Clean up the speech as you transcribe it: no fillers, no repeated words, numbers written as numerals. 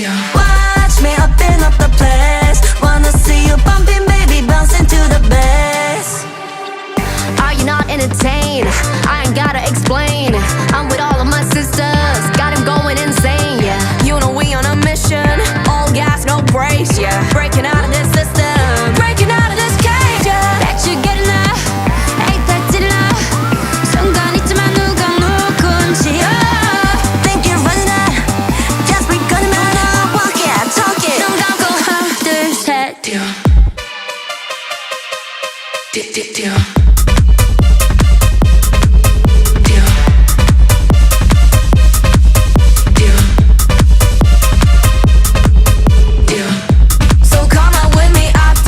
Watch me up and up the place. Wanna see you bumping, baby, bouncing to the bass. Are you not entertained? I ain't gotta explain. I'm with all of my sisters, got him going insane, yeah. You know we on a mission, all gas, no brakes, yeah. Breaking out of this system, breaking out of this cage, yeah. Bet you're getting that, ain't that 찔러. 순간 있지만 누가 누군지, Think you're running that? Just be gonna walk it, talk it. 눈 감고 하나 둘 셋. 뛰어